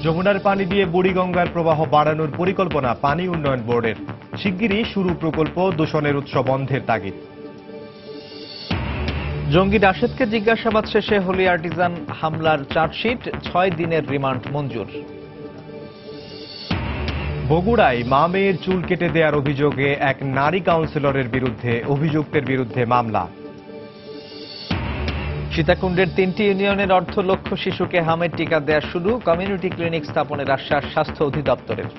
যমুনার পানি দিয়ে বুড়িগঙ্গার প্রবাহ বাড়ানোর পরিকল্পনা পানি উন্নয়ন বোর্ডের। শিগগিরই শুরু প্রকল্প, দূষণের উৎস বন্ধের তাগিদ। জঙ্গি রাশেদকে জিজ্ঞাসাবাদ শেষে হোলি আর্টিজান হামলার চার্জশিট, 6 দিনের রিমান্ড মঞ্জুর। বগুড়ায় মা মেয়ের চুল কেটে দেওয়ার অভিযোগে এক নারী কাউন্সিলরের বিরুদ্ধে অভিযুক্তের বিরুদ্ধে মামলা। সীতাকুণ্ডের 3টি ইউনিয়নের অর্ধলক্ষ শিশুকে হামের টিকা দেয়া শুরু, কমিউনিটি ক্লিনিক স্থাপনের আশ্বাস স্বাস্থ্য অধিদপ্তরের।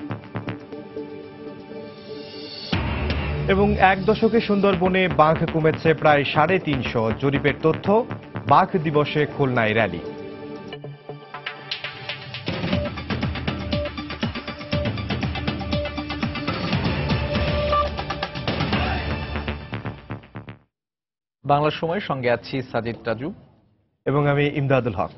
এবং এক দশকে সুন্দরবনে বাঘ কমেছে প্রায় 350। জরিপের তথ্য, বাঘ দিবসে খুলনায় র্যালি। বাংলা সময়ের সঙ্গে আছি সাজিদ রাজু এবং আমি ইমদাদুল হক।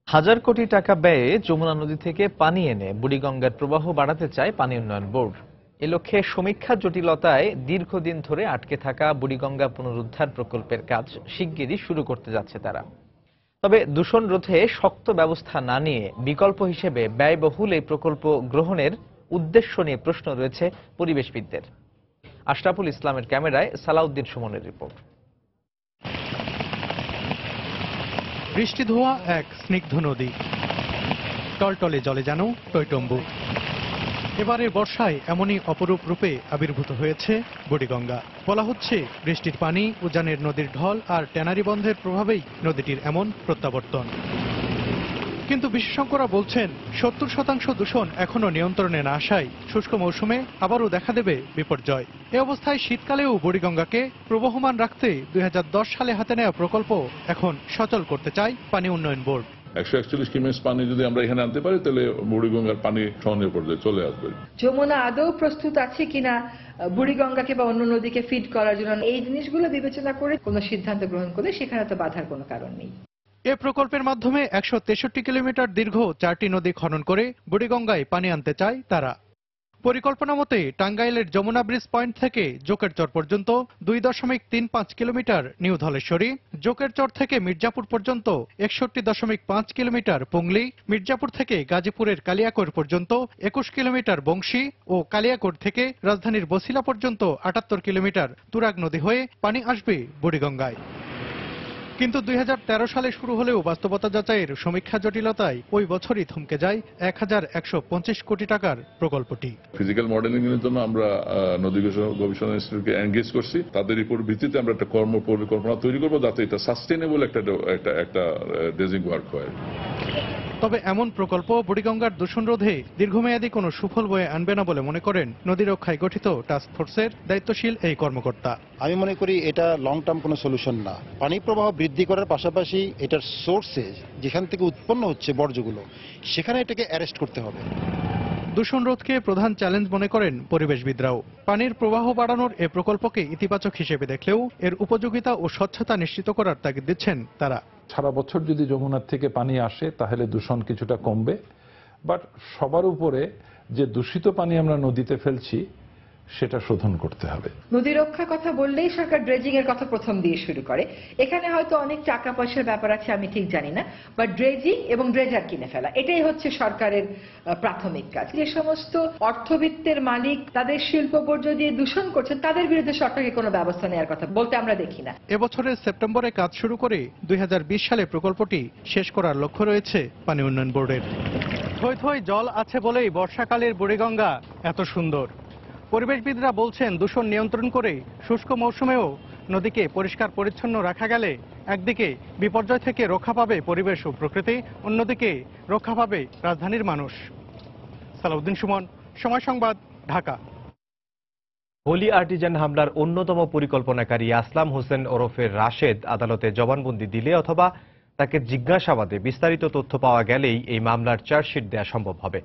হাজার কোটি টাকা ব্যয়ে যমুনা নদী থেকে পানি এনে বুড়িগঙ্গার প্রবাহ বাড়াতে চায় পানি উন্নয়ন বোর্ড। এ লক্ষ্যে সমীক্ষা জটিলতায় দীর্ঘদিন ধরে আটকে থাকা বুড়িগঙ্গা পুনরুদ্ধার প্রকল্পের কাজ শিগগিরই শুরু করতে যাচ্ছে তারা। তবে দূষণ রোধে শক্ত ব্যবস্থা না নিয়ে বিকল্প হিসেবে ব্যয়বহুল এই প্রকল্প গ্রহণের উদ্দেশ্য নিয়ে প্রশ্ন রয়েছে পরিবেশবিদদের। আশরাফুল ইসলামের ক্যামেরায় সালাউদ্দিন সুমনের রিপোর্ট। বৃষ্টি ধোয়া এক স্নিগ্ধ নদী, টলটলে জলে যেন টইটম্বুর। এবারের বর্ষায় এমনই অপরূপ রূপে আবির্ভূত হয়েছে বুড়িগঙ্গা। বলা হচ্ছে বৃষ্টির পানি, উজানের নদীর ঢল আর ট্যানারি বন্ধের প্রভাবেই নদীটির এমন প্রত্যাবর্তন। কিন্তু বিশেষজ্ঞরা বলছেন 70% দূষণ এখনো নিয়ন্ত্রণে না আসায় শুষ্ক মৌসুমে আবারও দেখা দেবে বিপর্যয়। এ অবস্থায় শীতকালেও বুড়িগঙ্গাকে প্রবহমান রাখতে 2010 সালে হাতে নেওয়া প্রকল্প এখন সচল করতে চায় পানি উন্নয়ন বোর্ড। 141 কিউমেক্স পানি যদি আমরা এখানে আনতে পারি তাহলে বুড়িগঙ্গার পানি সহনীয় পর্যায়ে চলে আসবে। যমুনা আদৌ প্রস্তুত আছে কিনা বুড়িগঙ্গাকে বা অন্য নদীকে ফিড করার জন্য, এই জিনিসগুলো বিবেচনা করে কোনো সিদ্ধান্ত গ্রহণ করলে সেখানে তো বাধার কোনো কারণ নেই। এ প্রকল্পের মাধ্যমে 163 কিলোমিটার দীর্ঘ 4টি নদী খনন করে বুড়িগঙ্গায় পানি আনতে চায় তারা। পরিকল্পনা মতে টাঙ্গাইলের যমুনা ব্রিজ পয়েন্ট থেকে জোকেরচর পর্যন্ত 2.35 কিলোমিটার নিউ ধলেশ্বরী, জোকেরচর থেকে মির্জাপুর পর্যন্ত 61.5 কিলোমিটার পুংলি, মির্জাপুর থেকে গাজীপুরের কালিয়াকৈর পর্যন্ত 21 কিলোমিটার বংশী ও কালিয়াকৈর থেকে রাজধানীর বছিলা পর্যন্ত 78 কিলোমিটার তুরাগ নদী হয়ে পানি আসবে বুড়িগঙ্গায়। কিন্তু 2013 সালে শুরু হলেও বাস্তবতা যাচাইয়ের সমীক্ষা জটিলতায় ওই বছরই থমকে যায় 1125 কোটি টাকার প্রকল্পটি। ফিজিক্যাল মডেলিং এর জন্য আমরা নদী গবেষণা ইনস্টিটিউটকে এনগেজ করছি। তাদের রিপোর্ট ভিত্তিতে আমরা একটা কর্ম পরিকল্পনা তৈরি করবো যাতে এটা সাস্টেনেবল একটা ড্রেজিং ওয়ার্ক হয়। তবে এমন প্রকল্প বুড়িগঙ্গার দূষণ রোধে দীর্ঘমেয়াদী কোনো সুফল বয়ে আনবে না বলে মনে করেন নদী রক্ষায় গঠিত টাস্ক ফোর্সের দায়িত্বশীল এই কর্মকর্তা। আমি মনে করি এটা লং টার্ম কোনো সলিউশন না। পানি প্রবাহ বৃদ্ধি করার পাশাপাশি এটার সোর্সে যেখান থেকে উৎপন্ন হচ্ছে বর্জ্যগুলো, সেখানে এটাকে অ্যারেস্ট করতে হবে। দূষণ রোধকে প্রধান চ্যালেঞ্জ মনে করেন পরিবেশবিদরাও। পানির প্রবাহ বাড়ানোর এ প্রকল্পকে ইতিবাচক হিসেবে দেখলেও এর উপযোগিতা ও স্বচ্ছতা নিশ্চিত করার তাগিদ দিচ্ছেন তারা। সারা বছর যদি যমুনার থেকে পানি আসে তাহলে দূষণ কিছুটা কমবে, বাট সবার উপরে যে দূষিত পানি আমরা নদীতে ফেলছি সেটা শোধন করতে হবে। নদী রক্ষার কথা বললেই সরকার ড্রেজিং এর কথা প্রথম দিয়ে শুরু করে। এখানে হয়তো অনেক টাকা পয়সার ব্যাপার আছে, আমি ঠিক জানি না, বাট ড্রেজিং এবং ড্রেজার কিনে ফেলা এটাই হচ্ছে সরকারের প্রাথমিক কাজ। যে সমস্ত অর্থবিত্তের মালিক তাদের শিল্প বর্জ্য দিয়ে দূষণ করছেন তাদের বিরুদ্ধে সরকারকে কোনো ব্যবস্থা নেওয়ার কথা বলতে আমরা দেখি না। এবছরের সেপ্টেম্বরে কাজ শুরু করে 2020 সালে প্রকল্পটি শেষ করার লক্ষ্য রয়েছে পানি উন্নয়ন বোর্ডের। থই থই জল আছে বলেই বর্ষাকালের বুড়িগঙ্গা এত সুন্দর। পরিবেশবিদরা বলছেন দূষণ নিয়ন্ত্রণ করে শুষ্ক মৌসুমেও নদীকে পরিষ্কার পরিচ্ছন্ন রাখা গেলে একদিকে বিপর্যয় থেকে রক্ষা পাবে পরিবেশ ও প্রকৃতি, অন্যদিকে রক্ষা পাবে রাজধানীর মানুষ। সালাউদ্দিন সুমন, সময় সংবাদ, ঢাকা। হোলি আর্টিজান হামলার অন্যতম পরিকল্পনাকারী আসলাম হোসেন ওরফে রাশেদ আদালতে জবানবন্দি দিলে অথবা তাকে জিজ্ঞাসাবাদে বিস্তারিত তথ্য পাওয়া গেলেই এই মামলার চার্জশিট দেওয়া সম্ভব হবে।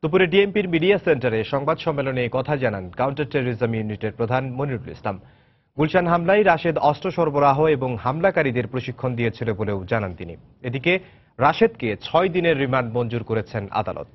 দুপুরে ডিএমপির মিডিয়া সেন্টারে সংবাদ সম্মেলনে কথা জানান কাউন্টার টেররিজম ইউনিটের প্রধান মনিরুল ইসলাম। গুলশান হামলায় রাশেদ অস্ত্র সরবরাহ এবং হামলাকারীদের প্রশিক্ষণ দিয়েছিল বলেও জানান তিনি। এদিকে রাশেদকে 6 দিনের রিমান্ড মঞ্জুর করেছেন আদালত।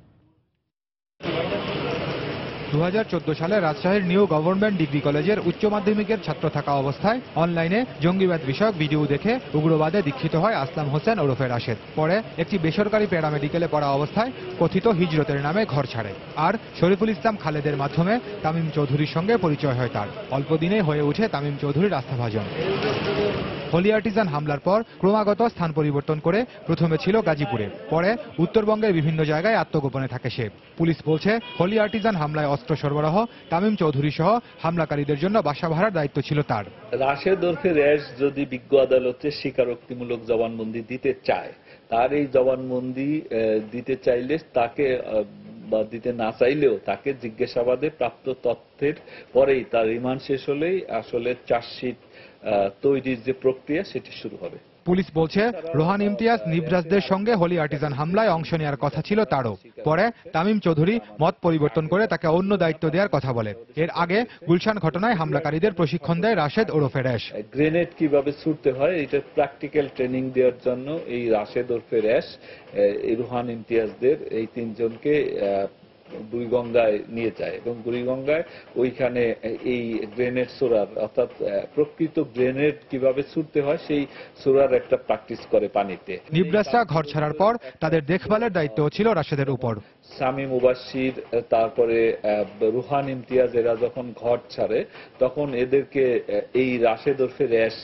2014 সালে রাজশাহীর নিউ গভর্নমেন্ট ডিগ্রি কলেজের উচ্চ মাধ্যমিকের ছাত্র থাকা অবস্থায় অনলাইনে জঙ্গিবাদ বিষয়ক ভিডিও দেখে উগ্রবাদে দীক্ষিত হয় আসলাম হোসেন ওরফে রাশেদ। পরে একটি বেসরকারি প্যারামেডিকেলে পড়া অবস্থায় কথিত হিজরতের নামে ঘর ছাড়ে। আর শরীফুল ইসলাম খালেদের মাধ্যমে তামিম চৌধুরীর সঙ্গে পরিচয় হয় তার। অল্প দিনে হয়ে ওঠে তামিম চৌধুরীর আস্থাভাজন। হোলি আর্টিজান হামলার পর ক্রমাগত স্থান পরিবর্তন করে প্রথমে ছিল গাজীপুরে, পরে উত্তরবঙ্গের বিভিন্ন জায়গায় আত্মগোপনে থাকে সে। পুলিশ বলছে হোলি আর্টিজান হামলায় অস্ত্র সরবরাহ, তামিম চৌধুরী সহ হামলাকারীদের জন্য বাসা ভাড়ার দায়িত্ব ছিল তার। রাশেদ ওরফে র্যাশ যদি বিজ্ঞ আদালতে স্বীকারোক্তিমূলক জবানবন্দি দিতে চায়, তার এই জবানবন্দি দিতে চাইলে তাকে বা দিতে না চাইলেও তাকে জিজ্ঞাসাবাদে প্রাপ্ত তথ্যের পরেই তার রিমান্ড শেষ হলেই আসলে চার্জশিট তৈরির যে প্রক্রিয়া সেটি শুরু হবে। পুলিশ বলছে রোহান ইমতিয়াজ নিবরাজদের সঙ্গে হোলি আর্টিজান হামলায় অংশ নেওয়ার কথা ছিল তারও। পরে তামিম চৌধুরী মত পরিবর্তন করে তাকে অন্য দায়িত্ব দেওয়ার কথা বলে। এর আগে গুলশান ঘটনায় হামলাকারীদের প্রশিক্ষণ দেয় রাশেদ ওরফে র্যাশ। গ্রেনেড কিভাবে ছুড়তে হয় এটা প্র্যাকটিক্যাল ট্রেনিং দেওয়ার জন্য এই রাশেদ ওরফে র্যাশ রোহান ইমতিয়াজদের এই তিনজনকে বুড়িগঙ্গায় নিয়ে যায় এবং বুড়িগঙ্গায় ওইখানে এই গ্রেনেড ছোড়ার অর্থাৎ প্রকৃত গ্রেনেড কিভাবে ছুড়তে হয় সেই ছোড়ার একটা প্র্যাকটিস করে পানিতে। নিবরাজরা ঘর ছাড়ার পর তাদের দেখভালের দায়িত্ব ছিল রাশেদের উপর। শামীম মুবাশশির তারপরে রুহান ইমতিয়াজ এরা যখন ঘর ছাড়ে তখন এদেরকে এই রাশেদ ওরফে র্যাশ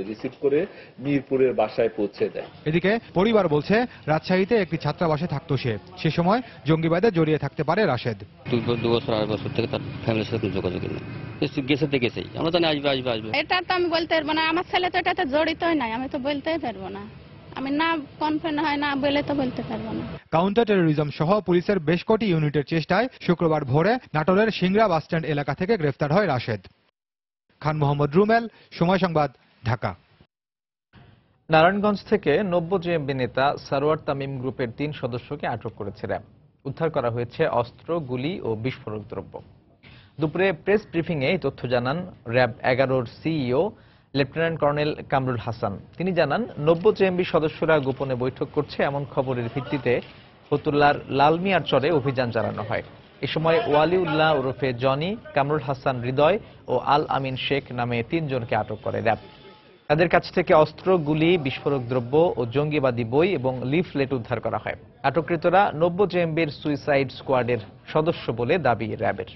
রিসিভ করে মিরপুরের বাসায় পৌঁছে দেয়। এদিকে পরিবার বলছে রাজশাহীতে একটি ছাত্রাবাসে থাকতো সে সময় জঙ্গিবাদে জড়িয়ে থাকতে পারে রাশেদ। 2 বছর 2.5 বছর থেকে তার ফ্যামিলির সাথে যোগাযোগ নেই, গেছেই আমরা জানি আসবে। এটা তো আমি বলতে পারবো না, আমার ছেলে তো এটাতে জড়িতই নাই, আমি তো বলতেই পারবো না। আমি না কনফার্ম হয় না বলে তো বলতে পারবো না। কাউন্টার টেরোরিজম সহ পুলিশের বেশ কটি ইউনিটের চেষ্টায় শুক্রবার ভোরে নাটোরের সিংড়া বাসস্ট্যান্ড এলাকা থেকে গ্রেফতার হয় রাশেদ। খান মোহাম্মদ রুমেল, সময় সংবাদ, ঢাকা। নারায়ণগঞ্জ থেকে নব্য জেএমবি নেতা সারোয়ার তামিম গ্রুপের 3 সদস্যকে আটক করেছে র্যাব। উদ্ধার করা হয়েছে অস্ত্র, গুলি ও বিস্ফোরক দ্রব্য। দুপুরে প্রেস ব্রিফিংয়ে এই তথ্য জানান র্যাব 11-র CEO lieutenant colonel Kamrul Hasan. তিনি জানান নব্য জেএমবি সদস্যরা গোপনে বৈঠক করছে এমন খবরের ভিত্তিতে ফতুল্লার লালমিয়ার চরে অভিযান চালানো হয়। এ সময় ওয়ালিউল্লাহ ওরফে জনি, কামরুল হাসান হৃদয় ও আল আমিন শেখ নামে 3 জনকে আটক করে র্যাব। তাদের কাছ থেকে অস্ত্র, গুলি, বিস্ফোরক দ্রব্য ও জঙ্গিবাদী বই এবং লিফলেট উদ্ধার করা হয়। আটককৃতরা নব্য জেএমবির সুইসাইড স্কোয়াডের সদস্য বলে দাবি র্যাবের।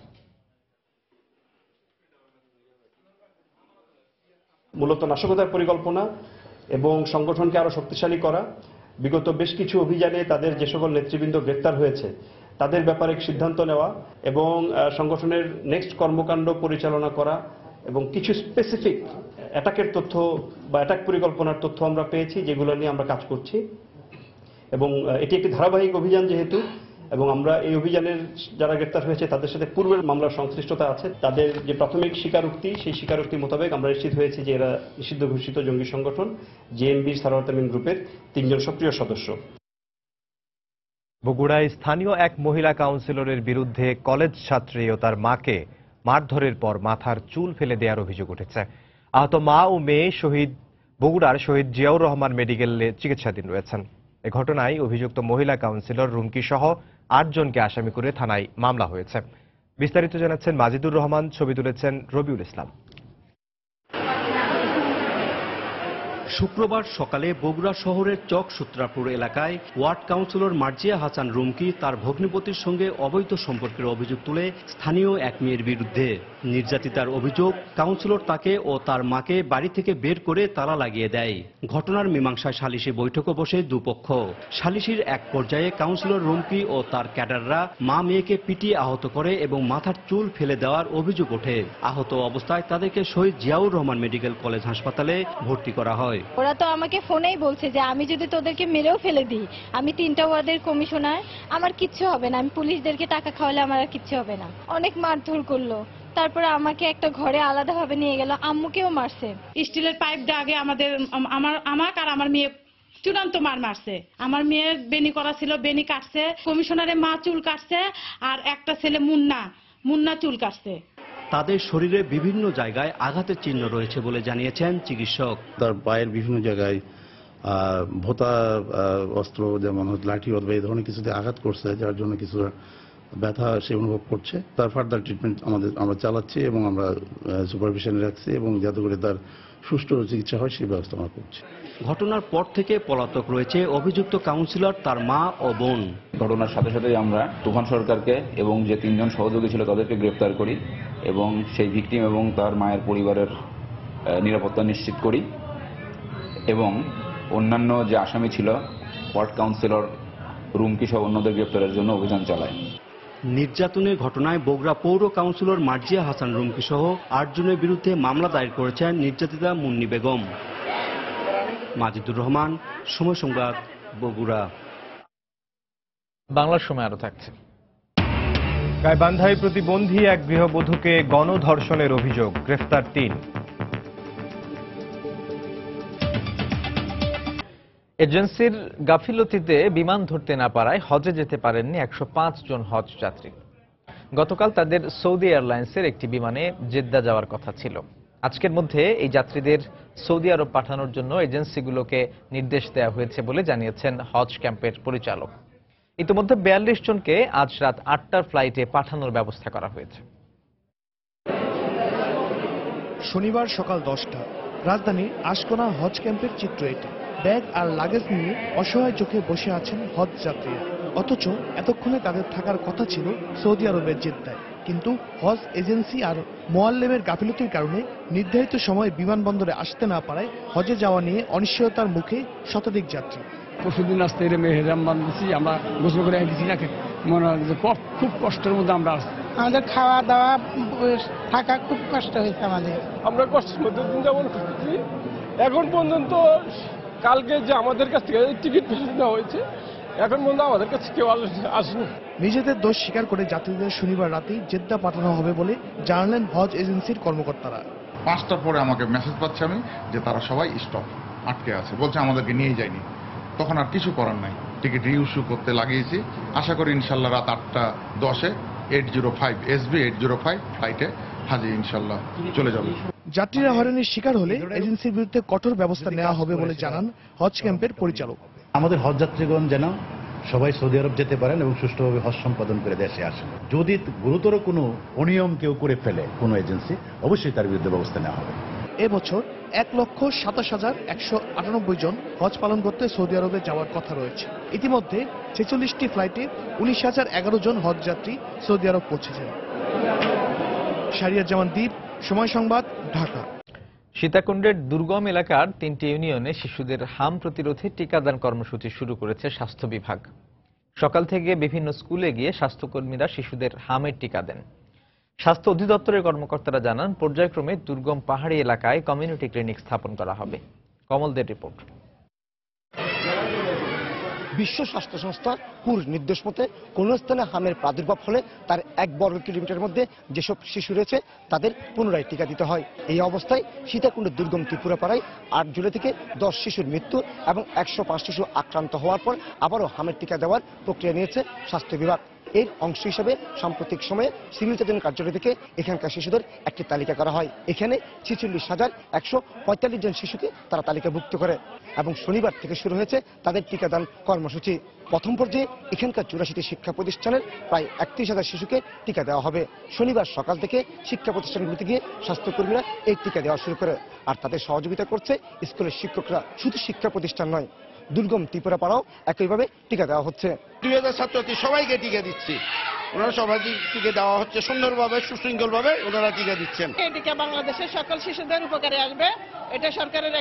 মূলত নাশকতার পরিকল্পনা এবং সংগঠনকে আরো শক্তিশালী করা, বিগত বেশ কিছু অভিযানে তাদের যে সকল নেতৃবৃন্দ গ্রেফতার হয়েছে তাদের ব্যাপারে সিদ্ধান্ত নেওয়া এবং সংগঠনের নেক্সট কর্মকাণ্ড পরিচালনা করা এবং কিছু স্পেসিফিক অ্যাটাকের তথ্য বা অ্যাটাক পরিকল্পনার তথ্য আমরা পেয়েছি, যেগুলো নিয়ে আমরা কাজ করছি। এবং এটি একটি ধারাবাহিক অভিযান যেহেতু, এবং আমরা এই অভিযানের যারা গ্রেফতার হয়েছে তাদের সাথে পূর্বের মামলার সংশ্লিষ্টতা আছে, তাদের যে প্রাথমিক স্বীকারোক্তি সেই স্বীকারোক্তি মোতাবেক আমরা নিশ্চিত হয়েছি যে এরা নিষিদ্ধ ঘোষিত জঙ্গি সংগঠন জেএমবি সারোয়ার তামিম গ্রুপের 3 জন সক্রিয় সদস্য। বগুড়ায় স্থানীয় এক মহিলা কাউন্সিলরের বিরুদ্ধে কলেজ ছাত্রী ও তার মাকে মারধরের পর মাথার চুল ফেলে দেওয়ার অভিযোগ উঠেছে। আহত মা ও মেয়ে বগুড়ার শহীদ জিয়াউর রহমান মেডিকেলে চিকিৎসাধীন রয়েছেন। এ ঘটনায় অভিযুক্ত মহিলা কাউন্সিলর রুমকি সহ 8 জনকে আসামি করে থানায় মামলা হয়েছে। বিস্তারিত জানাচ্ছেন মাজিদুর রহমান, ছবি তুলেছেন রবিউল ইসলাম। শুক্রবার সকালে বগুড়া শহরের চক সূত্রাপুর এলাকায় ওয়ার্ড কাউন্সিলর মার্জিয়া হাসান রুমকি তার ভগ্নিপতির সঙ্গে অবৈধ সম্পর্কের অভিযোগ তুলে স্থানীয় এক মেয়ের বিরুদ্ধে নির্যাতিতার অভিযোগ কাউন্সিলর তাকে ও তার মাকে বাড়ি থেকে বের করে তালা লাগিয়ে দেয়। ঘটনার মীমাংসায় সালিশি বৈঠকও বসে দুপক্ষ। সালিশির এক পর্যায়ে কাউন্সিলর রুমকি ও তার ক্যাডাররা মা মেয়েকে পিটিয়ে আহত করে এবং মাথার চুল ফেলে দেওয়ার অভিযোগ ওঠে। আহত অবস্থায় তাদেরকে শহীদ জিয়াউর রহমান মেডিকেল কলেজ হাসপাতালে ভর্তি করা হয়। ওরা তো আমাকে ফোনেই বলছে যে আমি যদি তোদেরকে মেরেও ফেলে দিই, আমি 3টা ওয়ার্ডের কমিশনার, আমার কিচ্ছু হবে না, আমি পুলিশদেরকে টাকা খাওয়ালে আমার আর কিচ্ছু হবে না। অনেক মারধর করলো, তারপরে আমাকে একটা ঘরে আলাদাভাবে নিয়ে গেল, আম্মুকেও মারছে। স্টিলের পাইপ দিয়ে আগে আমাকে আর আমার মেয়ে চূড়ান্ত মারছে। আমার মেয়ের বেনি করা ছিল, বেনি কাটছে, কমিশনারের মা চুল কাটছে, আর একটা ছেলে মুন্না চুল কাটছে। তাদের শরীরে বিভিন্ন জায়গায় আঘাতের চিহ্ন রয়েছে বলে জানিয়েছেন চিকিৎসক। তার পায়ের বিভিন্ন জায়গায় ভোঁতা অস্ত্র যেমন লাঠি অথবা এই ধরনের কিছুতে আঘাত করছে, যার জন্য কিছুটা ব্যথা সে অনুভব করছে। তার ফার্দার ট্রিটমেন্ট আমরা চালাচ্ছি এবং আমরা সুপারভিশনে রাখছি এবং যাতে করে তার সুষ্ঠু চিকিৎসা হয় সেই ব্যবস্থা আমরা করছি। ঘটনার পর থেকে পলাতক রয়েছে অভিযুক্ত কাউন্সিলর, তার মা ও বোন। ঘটনার সাথে সাথে আমরা তুফান সরকারকে এবং যে 3 জন সহযোগী ছিল তাদেরকে গ্রেফতার করি এবং সেই ভিকটিম এবং তার মায়ের পরিবারের নিরাপত্তা নিশ্চিত করি এবং অন্যান্য যে আসামি ছিল ওয়ার্ড কাউন্সিলর রুমকি সহ অন্যদের গ্রেফতারের জন্য অভিযান চালায়। নির্যাতনের ঘটনায় বগুড়া পৌর কাউন্সিলর মার্জিয়া হাসান রুমকি সহ 8 জনের বিরুদ্ধে মামলা দায়ের করেছেন নির্যাতিতা মুন্নি বেগম। মাজিদুর রহমান, সময় সংবাদ, বগুড়া। বাংলার সময় আরো থাকছে। গাইবান্ধায় প্রতিবন্ধী এক গৃহবধূকে গণধর্ষণের অভিযোগ, গ্রেফতার 3। এজেন্সির গাফিলতিতে বিমান ধরতে না পারায় হজে যেতে পারেননি 105 জন হজ যাত্রী। গতকাল তাদের সৌদি এয়ারলাইন্সের একটি বিমানে জেদ্দা যাওয়ার কথা ছিল। আজকের মধ্যে এই যাত্রীদের সৌদি আরব পাঠানোর জন্য এজেন্সিগুলোকে নির্দেশ দেওয়া হয়েছে বলে জানিয়েছেন হজ ক্যাম্পের পরিচালক। ইতিমধ্যে 42 জনকে আজ রাত 8টার ফ্লাইটে পাঠানোর ব্যবস্থা করা হয়েছে। শনিবার সকাল 10টা রাজধানীর আশকোনা হজ ক্যাম্পের চিত্র এটি। ব্যাগ আর লাগেজ নিয়ে অসহায় চোখে বসে আছেন হজ যাত্রীরা। অথচ এতক্ষণে তাদের থাকার কথা ছিল সৌদি আরবের জেদ্দায়, কিন্তু হজ এজেন্সি আর মোয়াল্লেমের গাফিলতির কারণে নির্ধারিত সময়ে বিমানবন্দরে আসতে না পারায় হজে যাওয়া নিয়ে অনিশ্চয়তার মুখে শতাধিক যাত্রী। পরশুদিন আসতে এলে মেহেরাম বাঁধছি, আমরা গোসল করে দিচ্ছি না, মনে হয় যে খুব কষ্টের মধ্যে আমরা আসছি। আমাদের খাওয়া দাওয়া থাকা খুব কষ্ট হয়েছে আমাদের। আমরা কষ্টের মধ্যে দিন যাপন করতেছি। এখন পর্যন্ত কালকে যে আমাদের কাছ থেকে টিকিট নেওয়া হয়েছে, এখন পর্যন্ত আমাদের কাছে কেউ আসেনি। নিজেদের দোষ স্বীকার করে যাত্রীদের শনিবার রাতেই জেদ্দা পাঠানো হবে বলে জানালেন হজ এজেন্সির কর্মকর্তারা। 5টার পরে আমাকে মেসেজ পাচ্ছি আমি যে তারা সবাই স্টপ আটকে আছে, বলছে আমাদেরকে নিয়ে যায়নি। তখন আর কিছু করার নাই, টিকিট রিইস্যু করতে লাগিয়েছি। আশা করি ইনশাল্লাহ রাত 8টা 10-এ 805 SB 805 ফ্লাইটে হাজি ইনশাল্লাহ চলে যাবে। যাত্রীরা হয়রানির শিকার হলে এজেন্সির বিরুদ্ধে কঠোর ব্যবস্থা নেওয়া হবে বলে জানান হজ ক্যাম্পের পরিচালক। আমাদের হজ যাত্রীগণ যেন সবাই সৌদি আরব যেতে পারেন এবং সুষ্ঠুভাবে হজ সম্পাদন করে দেশে আসেন। যদি গুরুতর কোনো অনিয়ম কেউ করে ফেলে কোনো এজেন্সি, অবশ্যই তার বিরুদ্ধে ব্যবস্থা নেওয়া হবে। এবছর 1,27,198 জন হজ পালন করতে সৌদি আরবে যাওয়ার কথা রয়েছে। ইতিমধ্যে 46টি ফ্লাইটে 19,011 জন হজ যাত্রী সৌদি আরব পৌঁছেছেন। শাহরিয়ার জামান দ্বীপ, সময় সংবাদ, ঢাকা। সীতাকুণ্ডের দুর্গম এলাকার 3টি ইউনিয়নে শিশুদের হাম প্রতিরোধে টিকাদান কর্মসূচি শুরু করেছে স্বাস্থ্য বিভাগ। সকাল থেকে বিভিন্ন স্কুলে গিয়ে স্বাস্থ্যকর্মীরা শিশুদের হামের টিকা দেন। স্বাস্থ্য অধিদপ্তরের কর্মকর্তারা জানান, পর্যায়ক্রমে দুর্গম পাহাড়ি এলাকায় কমিউনিটি ক্লিনিক স্থাপন করা হবে। কমলদের রিপোর্ট। বিশ্ব স্বাস্থ্য সংস্থার পুর নির্দেশ মতে কোন স্থানে হামের প্রাদুর্ভাব হলে তার 1 বর্গ কিলোমিটার মধ্যে যেসব শিশু রয়েছে তাদের পুনরায় টিকা দিতে হয়। এই অবস্থায় সীতাকুণ্ডের দুর্গম ত্রিপুরাপাড়ায় 8 জুলাই থেকে 10 শিশুর মৃত্যু এবং 105 শিশু আক্রান্ত হওয়ার পর আবারও হামের টিকা দেওয়ার প্রক্রিয়া নিয়েছে স্বাস্থ্য বিভাগ। এর অংশ হিসেবে সাম্প্রতিক সময়ে সিভিল সার্জন কার্যালয় থেকে এখানকার শিশুদের একটি তালিকা করা হয়। এখানে 46,145 জন শিশুকে তারা তালিকাভুক্ত করে এবং শনিবার থেকে শুরু হয়েছে তাদের টিকাদান কর্মসূচি। প্রথম পর্যায়ে এখানকার 84টি শিক্ষা প্রতিষ্ঠানের প্রায় 31,000 শিশুকে টিকা দেওয়া হবে। শনিবার সকাল থেকে শিক্ষা প্রতিষ্ঠানগুলিতে গিয়ে স্বাস্থ্যকর্মীরা এই টিকা দেওয়া শুরু করে, আর তাদের সহযোগিতা করছে স্কুলের শিক্ষকরা। শুধু শিক্ষা প্রতিষ্ঠান নয়, দুর্গম ত্রিপুরাপাড়াও একইভাবে টিকা দেওয়া হচ্ছে। 2000 ছাত্রছাত্রী সবাইকে টিকা দিচ্ছি, ওনারা সবাই টিকা দেওয়া হচ্ছে সুন্দরভাবে, সুশৃঙ্খলভাবে ওনারা টিকা দিচ্ছেন। এই টিকা বাংলাদেশের সকল শিশুদের উপকারে আসবে, এটা সরকারের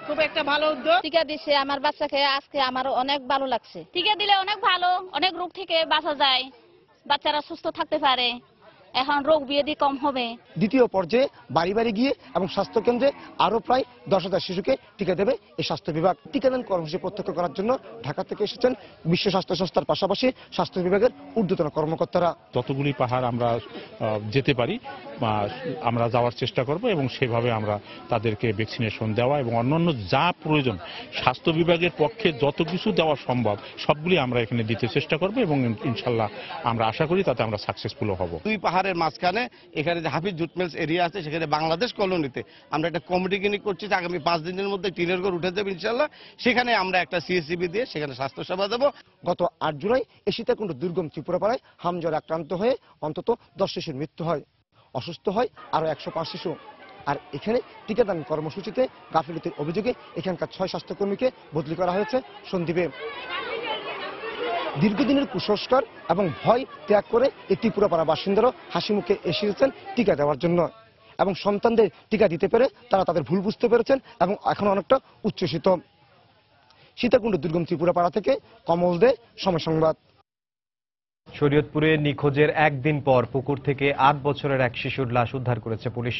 খুব একটা ভালো উদ্যোগ। টিকা দিচ্ছে আমার বাচ্চাকে, আজকে আমার অনেক ভালো লাগছে। টিকা দিলে অনেক ভালো, অনেক রোগ থেকে বাঁচা যায়, বাচ্চারা সুস্থ থাকতে পারে, এখন রোগ ব্যাধি কম হবে। দ্বিতীয় পর্যায়ে বাড়ি বাড়ি গিয়ে এবং স্বাস্থ্য কেন্দ্রে আরো প্রায় 10,000 শিশুকে টিকা দেবে এই স্বাস্থ্য বিভাগ। টিকাদান কর্মসূচি প্রত্যক্ষ করার জন্য ঢাকা থেকে এসেছেন বিশ্ব স্বাস্থ্য সংস্থার পাশাপাশি স্বাস্থ্য বিভাগের ঊর্ধ্বতন কর্মকর্তারা। যতগুলি পাহাড় আমরা যেতে পারি আমরা যাওয়ার চেষ্টা করব এবং সেভাবে আমরা তাদেরকে ভ্যাকসিনেশন দেওয়া এবং অন্যান্য যা প্রয়োজন স্বাস্থ্য বিভাগের পক্ষে যত কিছু দেওয়া সম্ভব সবগুলি আমরা এখানে দিতে চেষ্টা করব এবং ইনশাল্লাহ আমরা আশা করি তাতে আমরা সাকসেসফুল হব। 2 পাহাড় পাহাড়ের মাঝখানে এখানে যে হাফিজ জুট মিলস এরিয়া আছে সেখানে বাংলাদেশ কলোনিতে আমরা একটা কমিটি কিনে করছি যে আগামী 5 দিনের মধ্যে টিনের ঘর উঠে যাবে ইনশাল্লাহ। সেখানে আমরা একটা সিএসসিবি দিয়ে সেখানে স্বাস্থ্যসেবা দেবো। গত 8 জুলাই এই সীতাকুণ্ড দুর্গম ত্রিপুরাপাড়ায় হামজ্বরে আক্রান্ত হয়ে অন্তত 10 শিশুর মৃত্যু হয়, অসুস্থ হয় আরো 105 শিশু। আর এখানে টিকাদান কর্মসূচিতে গাফিলতির অভিযোগে এখানকার 6 স্বাস্থ্যকর্মীকে বদলি করা হয়েছে সন্দ্বীপে। দীর্ঘদিনের কুসংস্কার এবং ভয় ত্যাগ করে এই ত্রিপুরাপাড়া বাসিন্দারা হাসি মুখে এসেছেন টিকা দেওয়ার জন্য এবং সন্তানদের টিকা দিতে পেরে তারা তাদের ভুল বুঝতে পেরেছেন এবং এখন অনেকটা উচ্ছ্বসিত। সীতাকুণ্ড দুর্গম ত্রিপুরাপাড়া থেকে কমল দে, সময় সংবাদ। শরীয়তপুরে নিখোঁজের একদিন পর পুকুর থেকে 8 বছরের এক শিশুর লাশ উদ্ধার করেছে পুলিশ।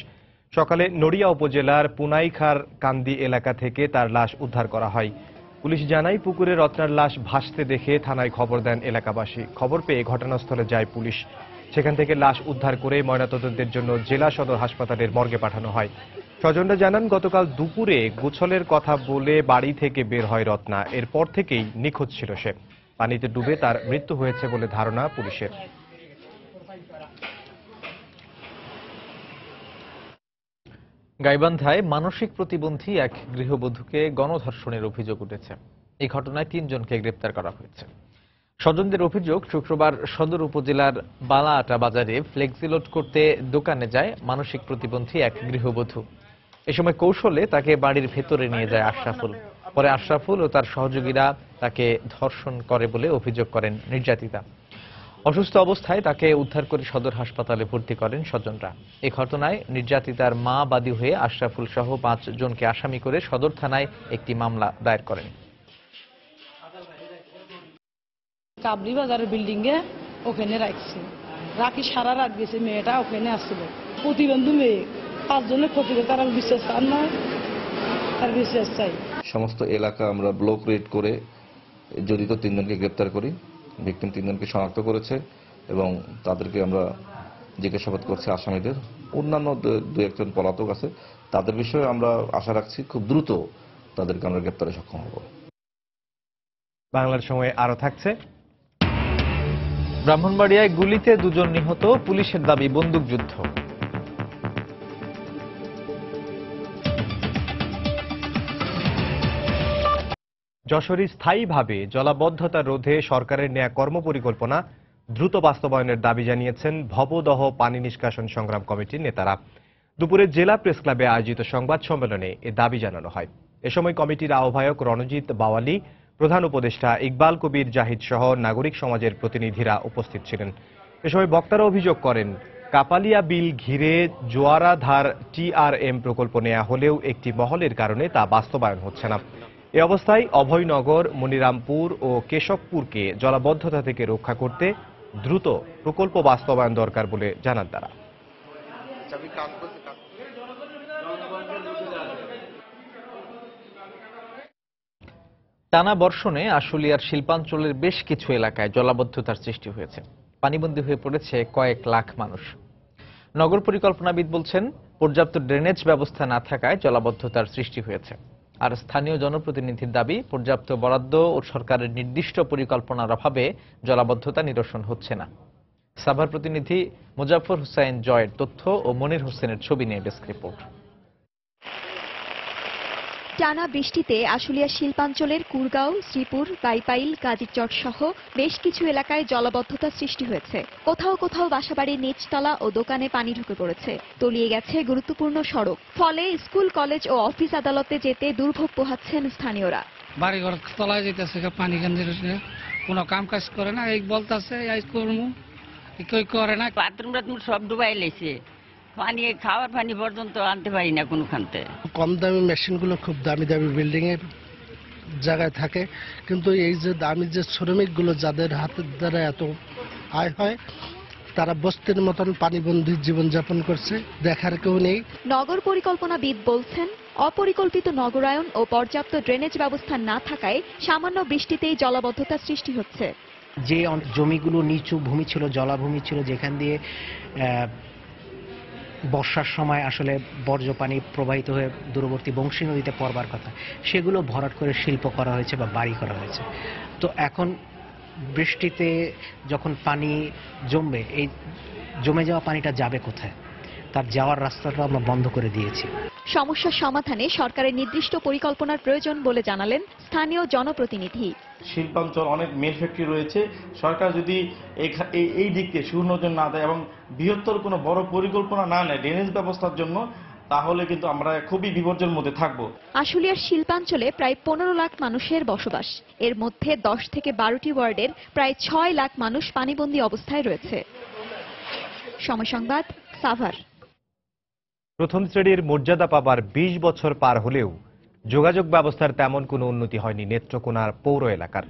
সকালে নড়িয়া উপজেলার পুনাইখার কান্দি এলাকা থেকে তার লাশ উদ্ধার করা হয়। পুলিশ জানায় পুকুরে রত্নার লাশ ভাসতে দেখে থানায় খবর দেন এলাকাবাসী। খবর পেয়ে ঘটনাস্থলে যায় পুলিশ। সেখান থেকে লাশ উদ্ধার করে ময়নাতদন্তের জন্য জেলা সদর হাসপাতালের মর্গে পাঠানো হয়। স্বজনরা জানান গতকাল দুপুরে গোসলের কথা বলে বাড়ি থেকে বের হয় রত্না। এরপর থেকেই নিখোঁজ ছিল সে। পানিতে ডুবে তার মৃত্যু হয়েছে বলে ধারণা পুলিশের। গাইবান্ধায় মানসিক প্রতিবন্ধী এক গৃহবধূকে গণধর্ষণের অভিযোগ উঠেছে। এই ঘটনায় 3 জনকে গ্রেপ্তার করা হয়েছে। স্বজনদের অভিযোগ, শুক্রবার সদর উপজেলার বালাআটা বাজারে ফ্লেক্সিলোড করতে দোকানে যায় মানসিক প্রতিবন্ধী এক গৃহবধূ। এ সময় কৌশলে তাকে বাড়ির ভেতরে নিয়ে যায় আশরাফুল। পরে আশরাফুল ও তার সহযোগীরা তাকে ধর্ষণ করে বলে অভিযোগ করেন নির্যাতিতা। অসুস্থ অবস্থায় তাকে উদ্ধার করে সদর হাসপাতালে ভর্তি করেন স্বজনরা। এই ঘটনায় নির্যাতিতার মা বাদী হয়ে আশরাফুল সহ 5 জনকে আসামি করে সদর থানায় একটি মামলা দায়ের করেন। কাবলি বাজারের বিল্ডিং এ ওখানে রাখি সারা রাত গেছে, মেয়েটা ওখানে আসছিল। প্রতিবন্ধী মেয়ে 5 জনের ক্ষতি তার বিশ্বাস আর নয়, তার বিশ্বাস চাই। সমস্ত এলাকা আমরা ব্লক রেড করে জড়িত 3 জনকে গ্রেপ্তার করি। ভিকটিম 3 জনকে শনাক্ত করেছে এবং তাদেরকে আমরা জিজ্ঞাসাবাদ করছি আসামিদের। অন্যান্য 2-1 জন পলাতক আছে, তাদের বিষয়ে আমরা আশা রাখছি খুব দ্রুত তাদেরকে আমরা গ্রেপ্তারে সক্ষম হব। বাংলার সময় আরো থাকছে। ব্রাহ্মণবাড়িয়ায় গুলিতে 2 জন নিহত, পুলিশের দাবি বন্দুকযুদ্ধ। যশোরে স্থায়ীভাবে জলাবদ্ধতা রোধে সরকারের নেয়া কর্মপরিকল্পনা দ্রুত বাস্তবায়নের দাবি জানিয়েছেন ভবদহ পানি নিষ্কাশন সংগ্রাম কমিটির নেতারা। দুপুরে জেলা প্রেস ক্লাবে আয়োজিত সংবাদ সম্মেলনে এ দাবি জানানো হয়। এ সময় কমিটির আহ্বায়ক রণজিৎ বাওয়ালি, প্রধান উপদেষ্টা ইকবাল কবির জাহিদ সহ নাগরিক সমাজের প্রতিনিধিরা উপস্থিত ছিলেন। এ সময় বক্তারা অভিযোগ করেন, কাপালিয়া বিল ঘিরে জোয়ারাধার TRM প্রকল্প নেওয়া হলেও একটি মহলের কারণে তা বাস্তবায়ন হচ্ছে না। এ অবস্থায় অভয়নগর, মনিরামপুর ও কেশবপুরকে জলাবদ্ধতা থেকে রক্ষা করতে দ্রুত প্রকল্প বাস্তবায়ন দরকার বলে জানান তারা। টানা বর্ষণে আশুলিয়ার শিল্পাঞ্চলের বেশ কিছু এলাকায় জলাবদ্ধতার সৃষ্টি হয়েছে। পানিবন্দী হয়ে পড়েছে কয়েক লাখ মানুষ। নগর পরিকল্পনাবিদ বলছেন, পর্যাপ্ত ড্রেনেজ ব্যবস্থা না থাকায় জলাবদ্ধতার সৃষ্টি হয়েছে। আর স্থানীয় জনপ্রতিনিধির দাবি, পর্যাপ্ত বরাদ্দ ও সরকারের নির্দিষ্ট পরিকল্পনার অভাবে জলাবদ্ধতা নিরসন হচ্ছে না। সাভার প্রতিনিধি মুজাফর হুসাইন জয়ের তথ্য ও মনির হোসেনের ছবি নিয়ে ডেস্ক রিপোর্ট। টানা বৃষ্টিতে আশুলিয়া শিল্পাঞ্চলের কুরগাঁও, শ্রীপুর, বাইপাইল, গাজীচর সহ বেশ কিছু এলাকায় জলাবদ্ধতা সৃষ্টি হয়েছে। কোথাও কোথাও বাসাবাড়ির নিচতলা ও দোকানে পানি ঢুকে পড়েছে, তলিয়ে গেছে গুরুত্বপূর্ণ সড়ক। ফলে স্কুল, কলেজ ও অফিস আদালতে যেতে দুর্ভোগ পোহাচ্ছেন স্থানীয়রা। বাড়িঘর তলায় যেতেছে, পানি কেন্দ্রে কোনো কাম কাজ করে না, এই বলতেছে এই করবো, কেউ করে না। বাথরুম সব ডুবাই লেছে, পানি খাওয়ার পানি পর্যন্ত আনতে পারি না কোনখানতে। কম দামি মেশিনগুলো খুব দামি দামি বিল্ডিং এর জায়গায় থাকে, কিন্তু এই যে দামি যে শ্রমিকগুলো যাদের হাতের দ্বারা এত আয় হয়, তারা বস্তির মতন পানিবন্দী জীবনযাপন করছে, দেখার কেউ নেই। নগর পরিকল্পনাবিদ বলছেন, অপরিকল্পিত নগরায়ন ও পর্যাপ্ত ড্রেনেজ ব্যবস্থা না থাকায় সামান্য বৃষ্টিতেই জলাবদ্ধতা সৃষ্টি হচ্ছে। যে জমিগুলো নিচু ভূমি ছিল, জলাভূমি ছিল, যেখান দিয়ে বর্ষার সময় আসলে বর্জ্য পানি প্রবাহিত হয়ে দূরবর্তী বংশী নদীতে পড়বার কথা, সেগুলো ভরাট করে শিল্প করা হয়েছে বা বাড়ি করা হয়েছে। তো এখন বৃষ্টিতে যখন পানি জমবে, এই জমে যাওয়া পানিটা যাবে কোথায়? তার যাওয়ার রাস্তাটা আমরা বন্ধ করে দিয়েছি। সমস্যার সমাধানে সরকারের নির্দিষ্ট পরিকল্পনার প্রয়োজন বলে জানালেন স্থানীয় জনপ্রতিনিধি। শিল্পাঞ্চল অনেক মেল ফ্যাক্টরি রয়েছে, সরকার যদি এই দিক থেকে সুনজর না দেয় এবং বৃহত্তর কোনো বড় পরিকল্পনা না নেয় ড্রেনেজ ব্যবস্থার জন্য, তাহলে কিন্তু আমরা খুবই বিপর্যয়ের মধ্যে থাকব। আশুলিয়ার শিল্পাঞ্চলে প্রায় 15 লাখ মানুষের বসবাস। এর মধ্যে 10 থেকে 12টি ওয়ার্ডের প্রায় 6 লাখ মানুষ পানিবন্দী অবস্থায় রয়েছে। সময় সংবাদ, সাভার। প্রথম শ্রেণীর মর্যাদা পাবার 20 বছর পার হলেও যোগাযোগ ব্যবস্থার তেমন কোনো উন্নতি হয়নি নেত্রকোনার পৌর এলাকার।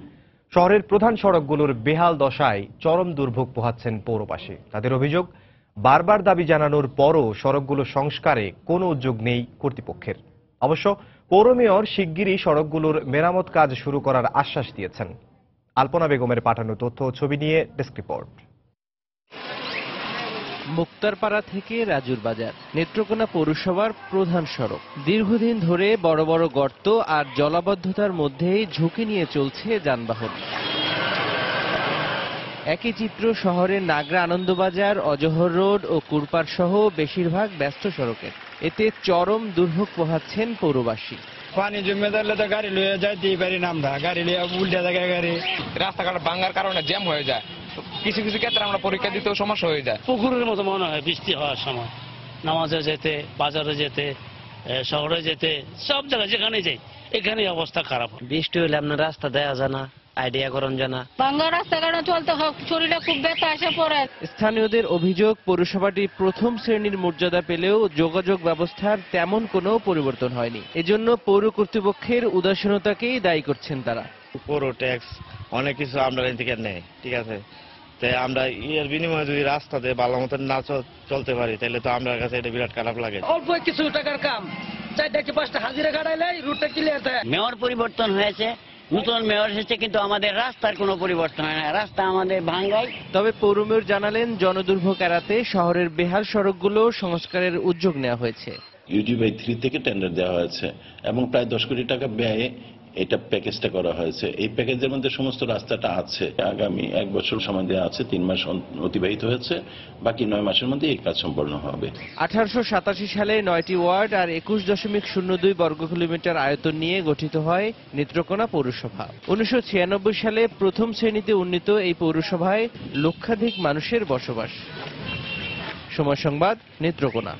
শহরের প্রধান সড়কগুলোর বেহাল দশায় চরম দুর্ভোগ পোহাচ্ছেন পৌরবাসী। তাদের অভিযোগ, বারবার দাবি জানানোর পরও সড়কগুলো সংস্কারে কোনো উদ্যোগ নেই কর্তৃপক্ষের। অবশ্য পৌর মেয়র শিগগিরই সড়কগুলোর মেরামত কাজ শুরু করার আশ্বাস দিয়েছেন। আলপনা বেগমের পাঠানো তথ্য ও ছবি নিয়ে ডেস্ক রিপোর্ট। মুক্তারপাড়া থেকে রাজুর বাজার নেত্রকোনা পৌরসভার প্রধান সড়ক। দীর্ঘদিন ধরে বড় বড় গর্ত আর জলাবদ্ধতার মধ্যেই ঝুঁকি নিয়ে চলছে যানবাহন। একই চিত্র শহরের নাগরা আনন্দবাজার, অজহর রোড ও কুরপাড় সহ বেশিরভাগ ব্যস্ত সড়কের। এতে চরম দুর্ভোগ পোহাচ্ছেন পৌরবাসী। পানি জমে ধরলে তো গাড়ি লইয়া যাইতেই পারি না, আমরা গাড়ি লইয়া উল্টে জায়গায় গাড়ি। রাস্তাঘাট ভাঙার কারণে জ্যাম হয়ে যায়, কিছু কিছু ক্ষেত্রে আমরা পরীক্ষা দিতেও সমস্যা হয়ে যায়। পুকুরের মতো মনে হয় বৃষ্টি হওয়ার সময়, নামাজে যেতে, বাজারে যেতে, শহরে যেতে, সব জায়গায় যেখানে যাই এখানেই অবস্থা খারাপ। বৃষ্টি হলে আপনার রাস্তা দেওয়া যায় না, আইডিয়া করুন জানা। ভাঙ্গা রাস্তাঘাটে চলতে হোক, শরীরে খুব ব্যথা এসে পড়ে। স্থানীয়দের অভিযোগ, পৌরসভাটি প্রথম শ্রেণীর মর্যাদা পেলেও যোগাযোগ ব্যবস্থার তেমন কোনো পরিবর্তন হয়নি। এজন্য পৌর কর্তৃপক্ষের উদাসীনতাকেই দায়ী করছেন তারা। পৌর ট্যাক্স অনেক কিছু আমরা থেকে নেই, ঠিক আছে, তাই আমরা এর বিনিময়ে যদি রাস্তাতে ভালো মতন না চলতে পারি তাহলে তো আমার কাছে এটা বিরাট খারাপ লাগে। অল্প কিছু টাকার কাম, 4-5টা হাজিরা কাটাইলে রুটটা ক্লিয়ার থাকে। মেয়র পরিবর্তন হয়েছে, নতুন মেয়র এসেছে, কিন্তু আমাদের রাস্তার কোনো পরিবর্তন হয় না, রাস্তা আমাদের ভাঙ্গায়। তবে পৌর মেয়র জানালেন, জনদুর্ভোগ এড়াতে শহরের বেহাল সড়কগুলো সংস্কারের উদ্যোগ নেওয়া হয়েছে। UGB3 থেকে টেন্ডার দেওয়া হয়েছে এবং প্রায় 10 কোটি টাকা ব্যয়ে এটা প্যাকেজটা করা হয়েছে। এই প্যাকেজের মধ্যে সমস্ত রাস্তাটা আছে। আগামী 1 বছর সময় দেওয়া আছে, 3 মাস অতিবাহিত হয়েছে, বাকি 9 মাসের মধ্যে এই কাজ সম্পন্ন হবে। 1887 সালে 9টি ওয়ার্ড আর 21.02 বর্গ কিলোমিটার আয়তন নিয়ে গঠিত হয় নেত্রকোনা পৌরসভা। 1996 সালে প্রথম শ্রেণীতে উন্নীত এই পৌরসভায় লক্ষাধিক মানুষের বসবাস। সময় সংবাদ, নেত্রকোনা।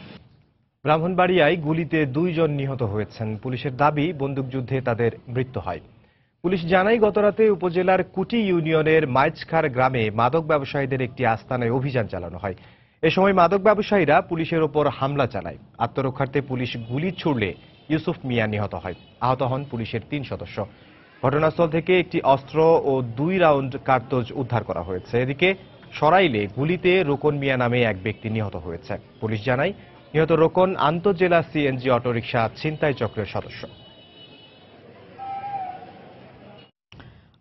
ব্রাহ্মণবাড়িয়ায় গুলিতে 2 জন নিহত হয়েছেন। পুলিশের দাবি, বন্দুকযুদ্ধে তাদের মৃত্যু হয়। পুলিশ জানায়, গতরাতে উপজেলার কুটি ইউনিয়নের মাইজখার গ্রামে মাদক ব্যবসায়ীদের একটি আস্তানায় অভিযান চালানো হয়। এ সময় মাদক ব্যবসায়ীরা পুলিশের ওপর হামলা চালায়। আত্মরক্ষার্থে পুলিশ গুলি ছুড়লে ইউসুফ মিয়া নিহত হয়। আহত হন পুলিশের 3 সদস্য। ঘটনাস্থল থেকে একটি অস্ত্র ও 2 রাউন্ড কার্তুজ উদ্ধার করা হয়েছে। এদিকে সরাইলে গুলিতে রোকন মিয়া নামে এক ব্যক্তি নিহত হয়েছে। পুলিশ জানায়, নিহত রোকন আন্তঃজেলা সিএনজি অটোরিকশা ছিনতাই চক্রের সদস্য।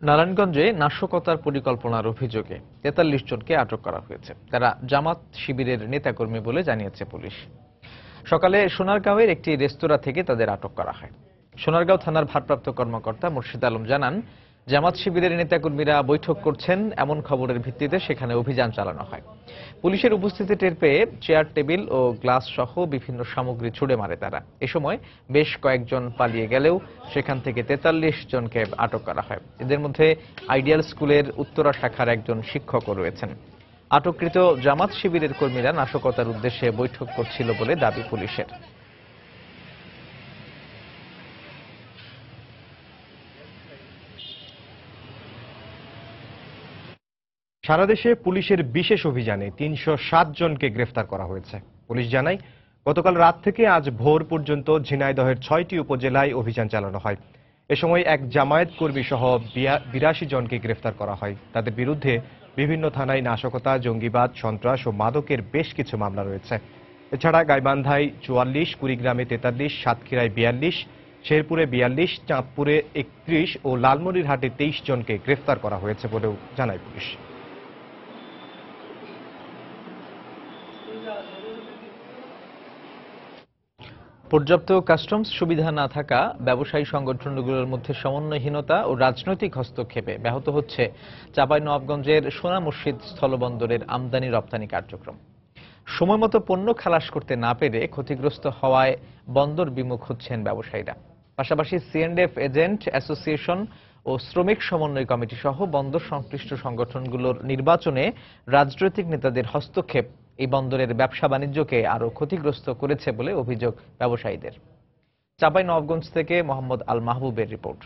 নারায়ণগঞ্জে নাশকতার পরিকল্পনার অভিযোগে 43 জনকে আটক করা হয়েছে। তারা জামাত শিবিরের নেতাকর্মী বলে জানিয়েছে পুলিশ। সকালে সোনারগাঁওয়ের একটি রেস্তোরাঁ থেকে তাদের আটক করা হয়। সোনারগাঁও থানার ভারপ্রাপ্ত কর্মকর্তা মুর্শিদ আলম জানান, জামাত শিবিরের নেতাকর্মীরা বৈঠক করছেন এমন খবরের ভিত্তিতে সেখানে অভিযান চালানো হয়। পুলিশের উপস্থিতি টের পেয়ে চেয়ার, টেবিল ও গ্লাস সহ বিভিন্ন সামগ্রী ছুড়ে মারে তারা। এ সময় বেশ কয়েকজন পালিয়ে গেলেও সেখান থেকে 43 জনকে আটক করা হয়। এদের মধ্যে আইডিয়াল স্কুলের উত্তরা শাখার একজন শিক্ষকও রয়েছেন। আটককৃত জামাত শিবিরের কর্মীরা নাশকতার উদ্দেশ্যে বৈঠক করছিল বলে দাবি পুলিশের। সারা দেশে পুলিশের বিশেষ অভিযানে 307 জনকে গ্রেফতার করা হয়েছে। পুলিশ জানায়, গতকাল রাত থেকে আজ ভোর পর্যন্ত ঝিনাইদহের 6টি উপজেলায় অভিযান চালানো হয়। এ সময় এক জামায়াত কর্মী সহ 82 জনকে গ্রেফতার করা হয়। তাদের বিরুদ্ধে বিভিন্ন থানায় নাশকতা, জঙ্গিবাদ, সন্ত্রাস ও মাদকের বেশ কিছু মামলা রয়েছে। এছাড়া গাইবান্ধায় 44, কুড়িগ্রামে 43, সাতক্ষীরায় 42, শেরপুরে 42, চাঁদপুরে 31 ও লালমনিরহাটে 23 জনকে গ্রেফতার করা হয়েছে বলেও জানায় পুলিশ। পর্যাপ্ত কাস্টমস সুবিধা না থাকা, ব্যবসায়ী সংগঠনগুলোর মধ্যে সমন্বয়হীনতা ও রাজনৈতিক হস্তক্ষেপে ব্যাহত হচ্ছে চাঁপাইনবাবগঞ্জের সোনা মসজিদ স্থলবন্দরের আমদানি রপ্তানি কার্যক্রম। সময়মতো পণ্য খালাস করতে না পেরে ক্ষতিগ্রস্ত হওয়ায় বন্দর বিমুখ হচ্ছেন ব্যবসায়ীরা। পাশাপাশি C&F এজেন্ট অ্যাসোসিয়েশন ও শ্রমিক সমন্বয় কমিটি সহ বন্দর সংশ্লিষ্ট সংগঠনগুলোর নির্বাচনে রাজনৈতিক নেতাদের হস্তক্ষেপ এই বন্দরের ব্যবসা বাণিজ্যকে আরও ক্ষতিগ্রস্ত করেছে বলে অভিযোগ ব্যবসায়ীদের। চাঁপাইনবাবগঞ্জ থেকে মোহাম্মদ আল মাহবুবের রিপোর্ট।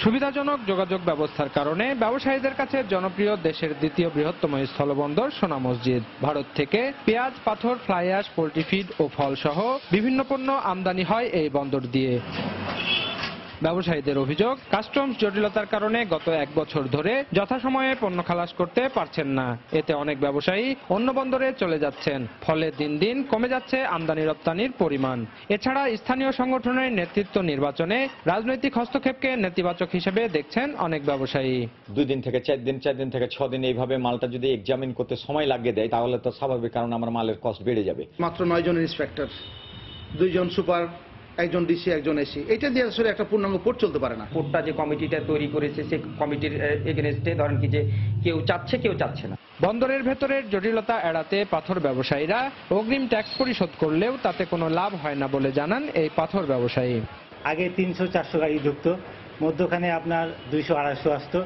সুবিধাজনক যোগাযোগ ব্যবস্থার কারণে ব্যবসায়ীদের কাছে জনপ্রিয় দেশের দ্বিতীয় বৃহত্তম স্থলবন্দর সোনা মসজিদ। ভারত থেকে পেঁয়াজ, পাথর, ফ্লাই অ্যাশ, পোল্ট্রি ফিড ও ফল সহ বিভিন্ন পণ্য আমদানি হয় এই বন্দর দিয়ে। ব্যবসায়ীদের অভিযোগ, কাস্টমস জটিলতার কারণে গত 1 বছর ধরে যথাসময়ে পণ্য খালাস করতে পারছেন না। এতে অনেক ব্যবসায়ী অন্য বন্দরে চলে যাচ্ছেন, ফলে দিন দিন কমে যাচ্ছে আমদানি রপ্তানির পরিমাণ। এছাড়া স্থানীয় সংগঠনের নেতৃত্ব নির্বাচনে রাজনৈতিক হস্তক্ষেপকে নেতিবাচক হিসেবে দেখছেন অনেক ব্যবসায়ী। 2 দিন থেকে 4 দিন, 4 দিন থেকে 6 দিন এইভাবে মালটা যদি এক্সামিন করতে সময় লাগিয়ে দেয় তাহলে তো স্বাভাবিক, কারণ আমার মালের কস্ট বেড়ে যাবে। মাত্র 9 জন ইন্সপেক্টর, 2 জন সুপার, 1 জন ডিসি, 1 জন এসি, এটা দিয়ে আসলে একটা পূর্ণাঙ্গ পোর্ট চলতে পারে না। পোর্টটা যে কমিটিটা তৈরি করেছে সেই কমিটির এগেনস্টে ধরেন কি যে কেউ চাচ্ছে কেউ চাচ্ছে না। বন্দরের ভেতরের জটিলতা এড়াতে পাথর ব্যবসায়ীরা অগ্রিম ট্যাক্স পরিশোধ করলেও তাতে কোনো লাভ হয় না বলে জানান এই পাথর ব্যবসায়ী। আগে 300-400 গাড়ি ঢুকতো, মধ্যখানে আপনার 200-250 আসতো,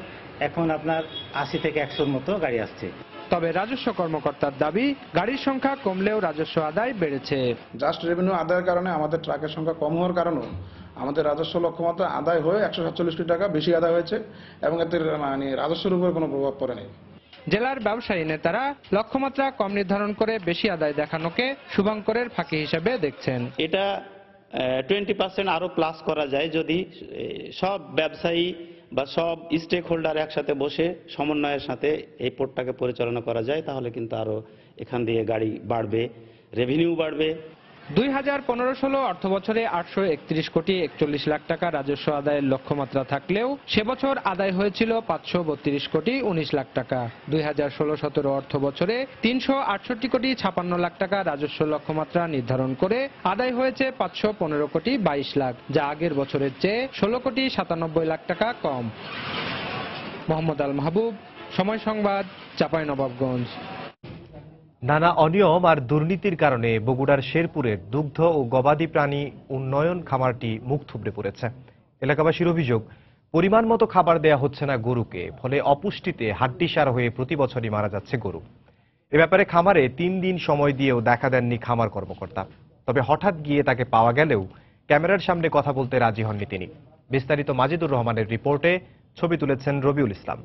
এখন আপনার 80 থেকে 100-র মতো গাড়ি আসছে। তবে রাজস্ব কর্মকর্তার দাবি, গাড়ির সংখ্যা কমলেও রাজস্ব আদায় বেড়েছে। জাস্ট রেভিনিউ আদায়ের কারণে আমাদের ট্রাকের সংখ্যা কম হওয়ার কারণেও আমাদের রাজস্ব লক্ষ্যমাত্রা আদায় হয়ে 147 কোটি টাকা বেশি আদায় হয়েছে এবং এতে রাজস্বের উপর কোনো প্রভাব পড়ে নেই। জেলার ব্যবসায়ী নেতারা লক্ষ্যমাত্রা কম নির্ধারণ করে বেশি আদায় দেখানোকে শুভঙ্করের ফাঁকি হিসেবে দেখছেন। এটা 20% আরো প্লাস করা যায় যদি সব ব্যবসায়ী বা সব স্টেক হোল্ডার একসাথে বসে সমন্বয়ের সাথে এই পোর্টটাকে পরিচালনা করা যায়, তাহলে কিন্তু আরো এখান দিয়ে গাড়ি বাড়বে, রেভিনিউ বাড়বে। 2015-16 অর্থ বছরে 831 কোটি 41 লাখ টাকা রাজস্ব আদায়ের লক্ষ্যমাত্রা থাকলেও সে বছর আদায় হয়েছিল 532 কোটি 19 লাখ টাকা। 2016-17 অর্থ বছরে 368 কোটি 56 লাখ টাকা রাজস্ব লক্ষ্যমাত্রা নির্ধারণ করে আদায় হয়েছে 515 কোটি 22 লাখ, যা আগের বছরের চেয়ে 16 কোটি 97 লাখ টাকা কম। মোহাম্মদ আল মাহবুব, সময় সংবাদ, চাঁপাইনবাবগঞ্জ। নানা অনিয়ম আর দুর্নীতির কারণে বগুড়ার শেরপুরের দুগ্ধ ও গবাদি প্রাণী উন্নয়ন খামারটি মুখ থুবড়ে পড়েছে। এলাকাবাসীর অভিযোগ, পরিমাণ মতো খাবার দেয়া হচ্ছে না গরুকে, ফলে অপুষ্টিতে হাড্ডিসার হয়ে প্রতি বছরই মারা যাচ্ছে গরু। এ ব্যাপারে খামারে 3 দিন সময় দিয়েও দেখা দেননি খামার কর্মকর্তা। তবে হঠাৎ গিয়ে তাকে পাওয়া গেলেও ক্যামেরার সামনে কথা বলতে রাজি হননি তিনি। বিস্তারিত মাজিদুর রহমানের রিপোর্টে, ছবি তুলেছেন রবিউল ইসলাম।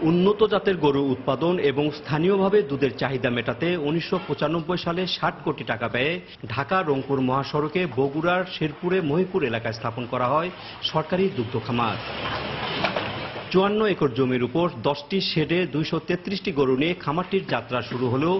উন্নত জাতের গরু উৎপাদন এবং স্থানীয়ভাবে দুধের চাহিদা মেটাতে 1995 সালে 60 কোটি টাকা ব্যয়ে ঢাকা রংপুর মহাসড়কে বগুড়ার শেরপুরে মহিপুর এলাকায় স্থাপন করা হয় সরকারি দুগ্ধ খামার। 54 একর জমির উপর 10টি শেডে 233টি গরু নিয়ে খামারটির যাত্রা শুরু হলেও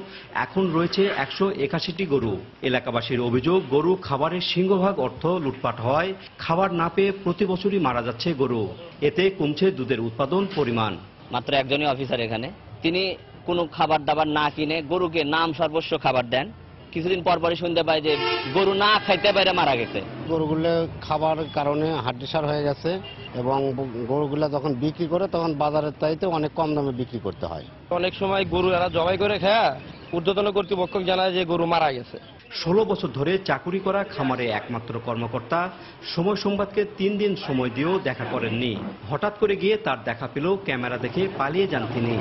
এখন রয়েছে 181টি গরু। এলাকাবাসীর অভিযোগ, গরু খাবারের সিংহভাগ অর্থ লুটপাট হয়, খাবার না পেয়ে প্রতি বছরই মারা যাচ্ছে গরু। এতে কমছে দুধের উৎপাদন পরিমাণ। মাত্র একজনই অফিসার এখানে, তিনি কোনো খাবার দাবার না কিনে গরুকে নাম সর্বস্ব খাবার দেন। কিছুদিন পর পরই শুনতে পাই যে গরু না খাইতে পারে মারা গেছে। গরুগুলো খাবার কারণে হাড্ডিসার হয়ে গেছে এবং গরুগুলো যখন বিক্রি করে তখন বাজারের চাইতে অনেক কম দামে বিক্রি করতে হয়। অনেক সময় গরু এরা জবাই করে খায়, ঊর্ধ্বতন কর্তৃপক্ষ জানায় যে গরু মারা গেছে। 16 বছর ধরে চাকুরি করা খামারে একমাত্র কর্মকর্তা সময় সংবাদকে 3 দিন সময় দিয়েও দেখা করেননি। হঠাৎ করে গিয়ে তার দেখা পেলেও ক্যামেরা দেখে পালিয়ে যান তিনি।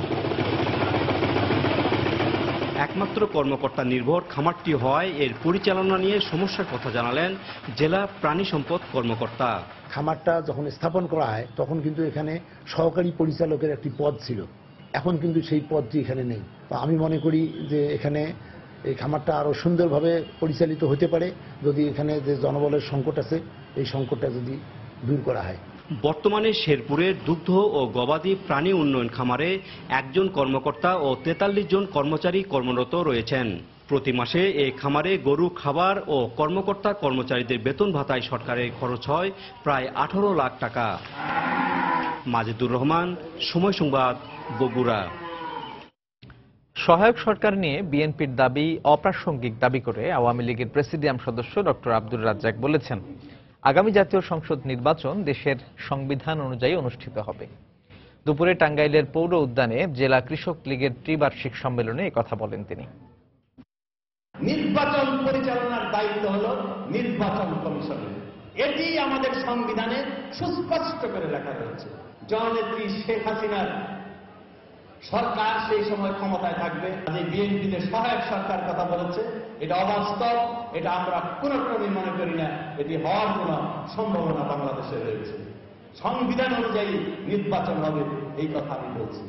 একমাত্র কর্মকর্তা নির্ভর খামারটি হয় এর পরিচালনা নিয়ে সমস্যার কথা জানালেন জেলা প্রাণী সম্পদ কর্মকর্তা। খামারটা যখন স্থাপন করা হয় তখন কিন্তু এখানে সহকারী পরিচালকের একটি পদ ছিল, এখন কিন্তু সেই পদটি এখানে নেই। তো আমি মনে করি যে এখানে এই খামারটা আরো সুন্দরভাবে পরিচালিত হতে পারে যদি এখানে যে জনবলের সংকট আছে এই সংকটটা যদি দূর করা হয়। বর্তমানে শেরপুরের দুগ্ধ ও গবাদি প্রাণী উন্নয়ন খামারে 1 জন কর্মকর্তা ও 43 জন কর্মচারী কর্মরত রয়েছেন। প্রতি মাসে এই খামারে গরু খাবার ও কর্মকর্তা কর্মচারীদের বেতন ভাতায় সরকারের খরচ হয় প্রায় 18 লাখ টাকা। মাজিদুর রহমান, সময় সংবাদ, বগুড়া। সহায়ক সরকার নিয়ে বিএনপির দাবি অপ্রাসঙ্গিক দাবি করে আওয়ামী লীগের প্রেসিডিয়াম সদস্য ডক্টর আব্দুর রাজ্জাক বলেছেন, আগামী জাতীয় সংসদ নির্বাচন দেশের সংবিধান অনুযায়ী অনুষ্ঠিত হবে। দুপুরে টাঙ্গাইলের পৌর উদ্যানে জেলা কৃষক লীগের ত্রিবার্ষিক সম্মেলনে একথা বলেন তিনি। নির্বাচন পরিচালনার দায়িত্ব হলো নির্বাচন কমিশনের। এটি আমাদের সংবিধানে সুস্পষ্ট করে লেখা রয়েছে। জননেত্রী শেখ হাসিনার সরকার সেই সময় ক্ষমতায় থাকবে। যে বিএনপিতে সহায়ক সরকার কথা বলেছে, এটা অবাস্তব। এটা আমরা কোনো ক্রমে মনে করি না এটি হওয়ার কোন সম্ভাবনা বাংলাদেশে রয়েছে। সংবিধান অনুযায়ী নির্বাচন হবে, এই কথা আমি বলছি।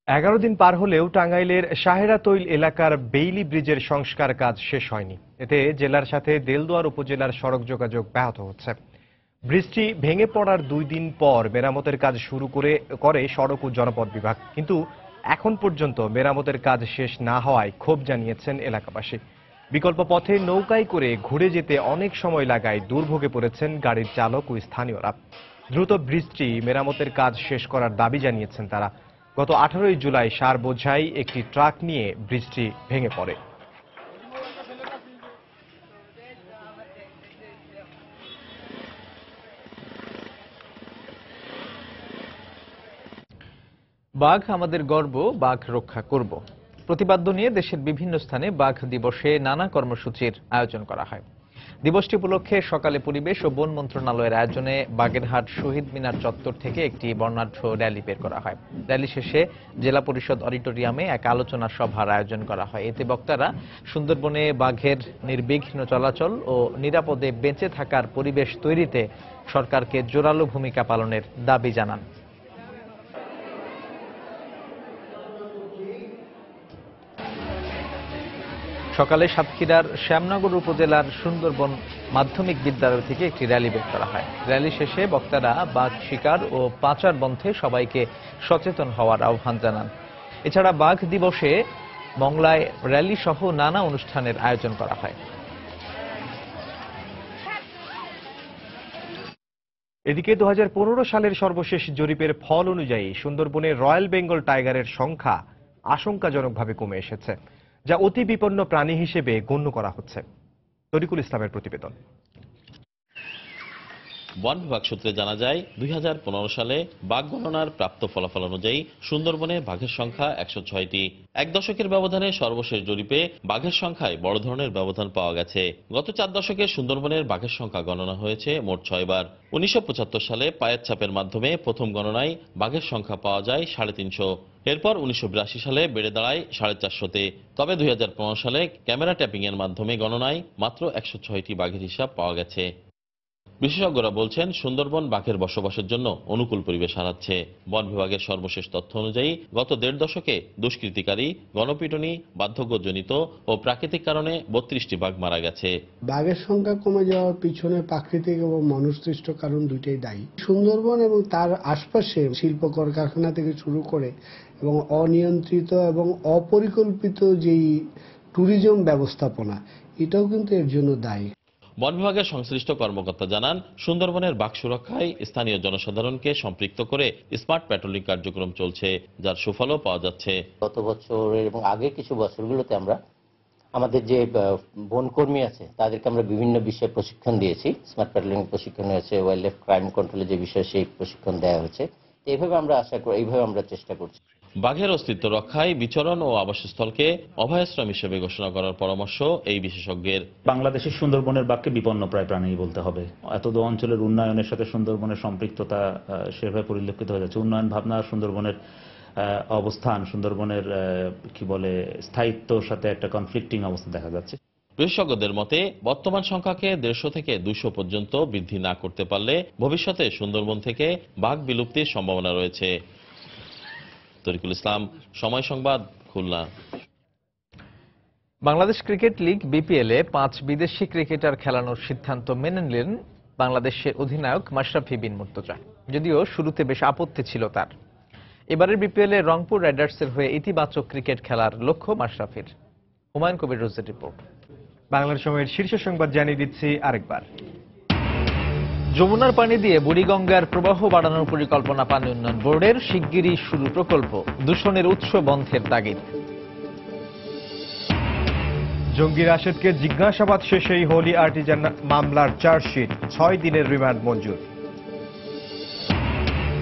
11 দিন পার হলেও টাঙ্গাইলের সাহেরা তৈল এলাকার বেইলি ব্রিজের সংস্কার কাজ শেষ হয়নি। এতে জেলার সাথে দেলদুয়ার উপজেলার সড়ক যোগাযোগ ব্যাহত হচ্ছে। বৃষ্টি ভেঙে পড়ার 2 দিন পর মেরামতের কাজ শুরু করে সড়ক ও জনপথ বিভাগ, কিন্তু এখন পর্যন্ত মেরামতের কাজ শেষ না হওয়ায় ক্ষোভ জানিয়েছেন এলাকাবাসী। বিকল্প পথে নৌকায় করে ঘুরে যেতে অনেক সময় লাগায় দুর্ভোগে পড়েছেন গাড়ির চালক ও স্থানীয়রা। দ্রুত বৃষ্টি মেরামতের কাজ শেষ করার দাবি জানিয়েছেন তারা। গত 18 জুলাই সার বোঝাই একটি ট্রাক নিয়ে বৃষ্টি ভেঙে পড়ে। বাঘ আমাদের গর্ব, বাঘ রক্ষা করব। প্রতিপাদ্য নিয়ে দেশের বিভিন্ন স্থানে বাঘ দিবসে নানা কর্মসূচির আয়োজন করা হয়। দিবসটি উপলক্ষে সকালে পরিবেশ ও বন মন্ত্রণালয়ের আয়োজনে বাগেরহাট শহীদ মিনার চত্বর থেকে একটি বর্ণাঢ্য র্যালি বের করা হয়। র্যালি শেষে জেলা পরিষদ অডিটোরিয়ামে এক আলোচনা সভার আয়োজন করা হয়। এতে বক্তারা সুন্দরবনে বাঘের নির্বিঘ্ন চলাচল ও নিরাপদে বেঁচে থাকার পরিবেশ তৈরিতে সরকারকে জোরালো ভূমিকা পালনের দাবি জানান। সকালে সাতক্ষীরার শ্যামনগর উপজেলার সুন্দরবন মাধ্যমিক বিদ্যালয় থেকে একটি র্যালি বের করা হয়। র্যালি শেষে বক্তারা বাঘ শিকার ও পাচার বন্ধে সবাইকে সচেতন হওয়ার আহ্বান জানান। এছাড়া বাঘ দিবসে মংলায় র্যালি সহ নানা অনুষ্ঠানের আয়োজন করা হয়। এদিকে 2015 সালের সর্বশেষ জরিপের ফল অনুযায়ী সুন্দরবনে রয়্যাল বেঙ্গল টাইগারের সংখ্যা আশঙ্কাজনকভাবে কমে এসেছে, যা অতি বিপন্ন প্রাণী হিসেবে গণ্য করা হচ্ছে। তরিকুল ইসলামের প্রতিবেদন। বন বিভাগ সূত্রে জানা যায় 2015 সালে বাঘ গণনার প্রাপ্ত ফলাফল অনুযায়ী সুন্দরবনে বাঘের সংখ্যা 106টি। এক দশকের ব্যবধানে সর্বশেষ জরিপে বাঘের সংখ্যায় বড় ধরনের ব্যবধান পাওয়া গেছে। গত 4 দশকে সুন্দরবনের বাঘের সংখ্যা গণনা হয়েছে মোট 6 বার। 1975 সালে পায়ের ছাপের মাধ্যমে প্রথম গণনায় বাঘের সংখ্যা পাওয়া যায় 350। এরপর 1982 সালে বেড়ে দাঁড়ায় 450-তে। তবে 2015 সালে ক্যামেরা ট্যাপিং এর মাধ্যমে গণনায় মাত্র 106টি বাঘের হিসাব পাওয়া গেছে। বিশেষজ্ঞরা বলছেন সুন্দরবন বাঘের বসবাসের জন্য অনুকূল পরিবেশ হারাচ্ছে। বন বিভাগের সর্বশেষ তথ্য অনুযায়ী গত 1.5 দশকে দুষ্কৃতিকারী, গণপিটুনি, বার্ধক্যজনিত ও প্রাকৃতিক কারণে 32টি বাঘ মারা গেছে। বাঘের সংখ্যা কমে যাওয়ার পিছনে প্রাকৃতিক এবং মনুষ্যসৃষ্ট কারণ দুইটাই দায়ী। সুন্দরবন এবং তার আশপাশে শিল্প কলকারখানা থেকে শুরু করে এবং অনিয়ন্ত্রিত এবং অপরিকল্পিত যেই ট্যুরিজম ব্যবস্থাপনা, এটাও কিন্তু এর জন্য দায়ী। বন বিভাগের সংশ্লিষ্ট কর্মকর্তা জানান, সুন্দরবনের বাঘ সুরক্ষায় স্থানীয় জনসাধারণকে সম্পৃক্ত করে স্মার্ট প্যাট্রোলিং কার্যক্রম চলছে, যার সুফলও পাওয়া যাচ্ছে। গত বছরের এবং আগের কিছু বছরগুলোতে আমরা আমাদের যে বনকর্মী আছে তাদেরকে আমরা বিভিন্ন বিষয়ে প্রশিক্ষণ দিয়েছি। স্মার্ট প্যাট্রোলিং প্রশিক্ষণ হয়েছে, ওয়াইল্ড লাইফ ক্রাইম কন্ট্রোলের যে বিষয় সেই প্রশিক্ষণ দেওয়া হয়েছে। এইভাবে আমরা চেষ্টা করছি। বাঘের অস্তিত্ব রক্ষায় বিচরণ ও আবাসস্থলকে অভয়াশ্রম হিসেবে ঘোষণা করার পরামর্শ এই বিশেষজ্ঞের। বাংলাদেশের সুন্দরবনের বাঘকে বিপন্নপ্রায় প্রাণী বলতে হবে। এতদ অঞ্চলের উন্নয়নের সাথে সুন্দরবনের সম্পৃক্ততা সেভাবে পরিলক্ষিত হয়ে যাচ্ছে। উন্নয়ন ভাবনা, সুন্দরবনের অবস্থান, সুন্দরবনের কি বলে স্থায়িত্বর সাথে একটা কনফ্লিক্টিং অবস্থা দেখা যাচ্ছে। বিশেষজ্ঞদের মতে বর্তমান সংখ্যাকে 150 থেকে 200 পর্যন্ত বৃদ্ধি না করতে পারলে ভবিষ্যতে সুন্দরবন থেকে বাঘ বিলুপ্তির সম্ভাবনা রয়েছে। তরিকুল ইসলাম, সময় সংবাদ, খুলনা। বাংলাদেশ ক্রিকেট লিগ বিপিএলে 5 বিদেশি ক্রিকেটার খেলানোর সিদ্ধান্ত মেনে নিলেন বাংলাদেশের অধিনায়ক মাশরাফি বিন মুর্তজা। যদিও শুরুতে বেশ আপত্তি ছিল তার। এবারের বিপিএলে রংপুর রাইডার্সের হয়ে ইতিবাচক ক্রিকেট খেলার লক্ষ্য মাশরাফির। হুমায়ুন কবির রোজের রিপোর্ট। বাংলার সময়ের শীর্ষ সংবাদ জানিয়ে দিচ্ছি আরেকবার। যমুনার পানি দিয়ে বুড়িগঙ্গার প্রবাহ বাড়ানোর পরিকল্পনা পানি উন্নয়ন বোর্ডের, শিগগিরই শুরু প্রকল্প, দূষণের উৎস বন্ধের তাগিদ। জঙ্গি রাশেদকে জিজ্ঞাসাবাদ শেষেই হোলি আর্টিজান মামলার চার্জশিট, 6 দিনের রিমান্ড মঞ্জুর।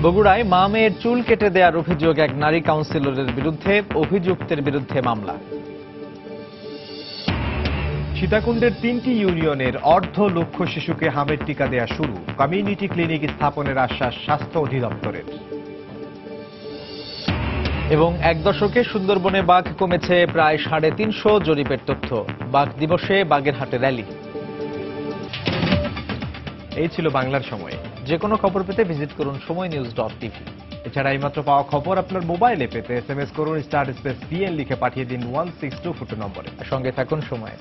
বগুড়ায় মা মেয়ের চুল কেটে দেওয়ার অভিযোগ এক নারী কাউন্সিলরের বিরুদ্ধে, অভিযুক্তের বিরুদ্ধে মামলা। সীতাকুণ্ডের 3টি ইউনিয়নের অর্ধ লক্ষ শিশুকে হামের টিকা দেয়া শুরু, কমিউনিটি ক্লিনিক স্থাপনের আশ্বাস স্বাস্থ্য অধিদপ্তরের। এবং এক দশকে সুন্দরবনে বাঘ কমেছে প্রায় 350, জরিপের তথ্য। বাঘ দিবসে বাগেরহাটে র্যালি। এই ছিল বাংলার সময়। যে কোনো খবর পেতে ভিজিট করুন সময়নিউজ.tv। এছাড়া এইমাত্র পাওয়া খবর আপনার মোবাইলে পেতে SMS করুন *PN লিখে পাঠিয়ে দিন 16242 নম্বরে। সঙ্গে থাকুন সময়।